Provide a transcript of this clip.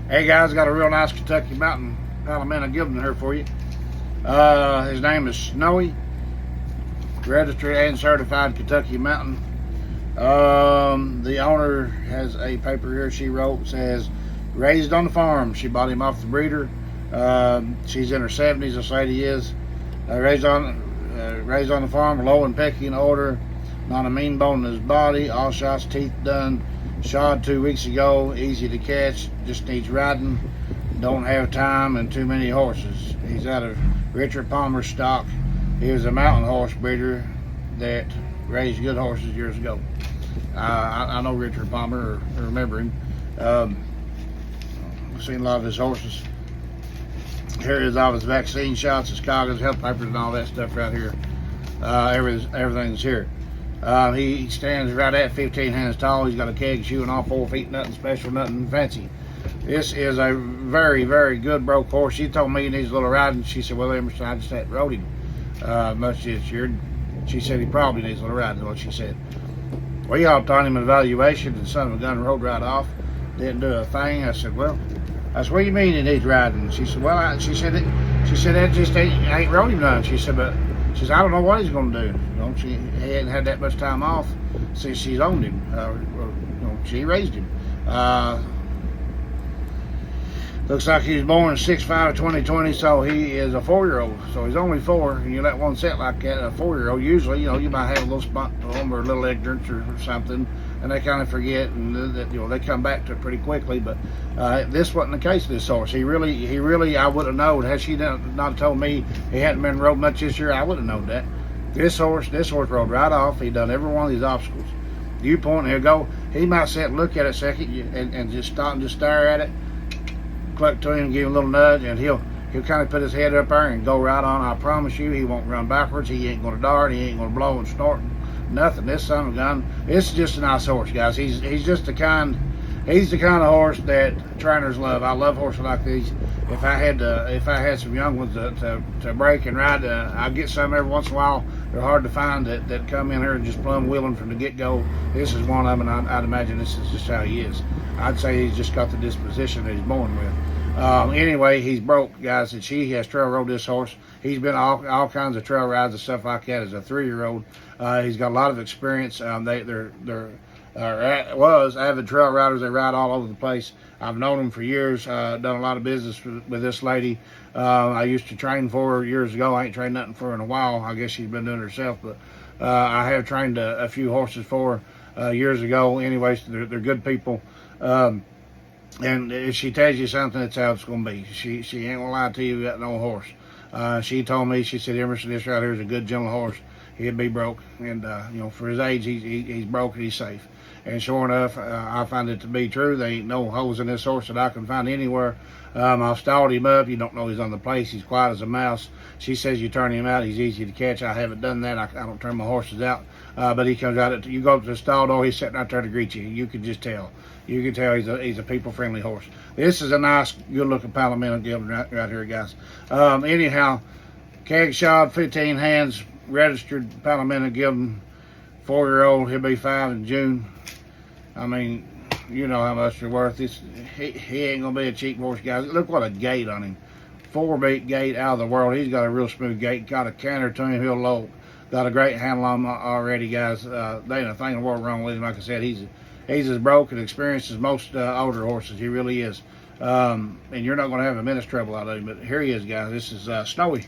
Hey guys, got a real nice Kentucky Mountain Palomino Gildan here for you. His name is Snowy, registered and certified Kentucky Mountain. The owner has a paper here she wrote, says raised on the farm. She bought him off the breeder. She's in her 70s, this lady is. Raised on the farm, low in pecking order, not a mean bone in his body, all shots, teeth done, shod 2 weeks ago, easy to catch, just needs riding, don't have time, and too many horses. He's out of Richard Palmer stock. He was a mountain horse breeder that raised good horses years ago. I know Richard Palmer, or remember him. I've seen a lot of his horses. Here is all his vaccine shots, his coggins, health papers, and all that stuff right here. Everything's here. He stands right at 15 hands tall. He's got a keg shoe and all 4 feet, nothing special, nothing fancy. This is a very, very good broke horse. She told me he needs a little riding. She said, well, Emerson, I just hadn't rode him much this year. She said he probably needs a little riding, is what she said. We hopped on him an evaluation, and son of a gun rode right off. Didn't do a thing. I said, well, that's what you mean he needs riding. She said, well, she said that just ain't rode him none. She said, but she said, I don't know what he's going to do. You know, he hadn't had that much time off since she's owned him. She raised him. Looks like he was born 6'5", 2020, so he is a 4-year-old. So he's only 4, and you let one set like that, a 4-year-old, usually, you might have a little spot to them or a little ignorance or something, and they kind of forget, and they come back to it pretty quickly. But this wasn't the case of this horse. He really, I would have known. Had she not told me he hadn't been rode much this year, I would have known that. This horse rode right off. He done every one of these obstacles. You point, he'll go. He might sit and look at it a second and just stop and just stare at it. Cluck to him, give him a little nudge, and he'll kind of put his head up there and go right on. I promise you, he won't run backwards. He ain't going to dart. He ain't going to blow and snort. Nothing. This son of a gun. This is just a nice horse, guys. He's just the kind of horse that trainers love. I love horses like these. If I had some young ones to break and ride, I get some every once in a while. They're hard to find that come in here and just plumb willing from the get-go. This is one of them, and I'd imagine this is just how he is. I'd say he's just got the disposition that he's born with. Anyway, he's broke, guys, and she has trail rode this horse. He's been all kinds of trail rides and stuff like that as a 3-year-old. He's got a lot of experience. They're avid trail riders. They ride all over the place. I've known them for years. Done a lot of business with this lady. I used to train for her years ago. I ain't trained nothing for her in a while. I guess she's been doing it herself, but I have trained a few horses for her years ago. Anyways, they're good people. And if she tells you something, that's how it's going to be. She ain't going to lie to you about no horse. She told me, she said, Emerson, this right here is a good, gentle horse. He'd be broke. And, for his age, he's broke and he's safe. And sure enough, I find it to be true. There ain't no holes in this horse that I can find anywhere. I've stalled him up. You don't know he's on the place. He's quiet as a mouse. She says you turn him out, he's easy to catch. I haven't done that. I don't turn my horses out. But he comes out. You go up to the stall door, he's sitting out there to greet you. You can just tell. You can tell he's a people-friendly horse. This is a nice, good-looking Palomino Gildan right here, guys. Anyhow, keg shod, 15 hands, registered Palomino Gildan, 4-year-old. He'll be 5 in June. I mean, you know how much they're worth. He ain't gonna be a cheap horse, guys. Look what a gait on him. 4-beat gait out of the world. He's got a real smooth gait. Got a canter to him. He'll low. Got a great handle on him already, guys. There ain't a thing in the world wrong with him. Like I said, he's as broke and experienced as most older horses. He really is. And you're not gonna have a minute's trouble out of him. But here he is, guys. This is Snowy.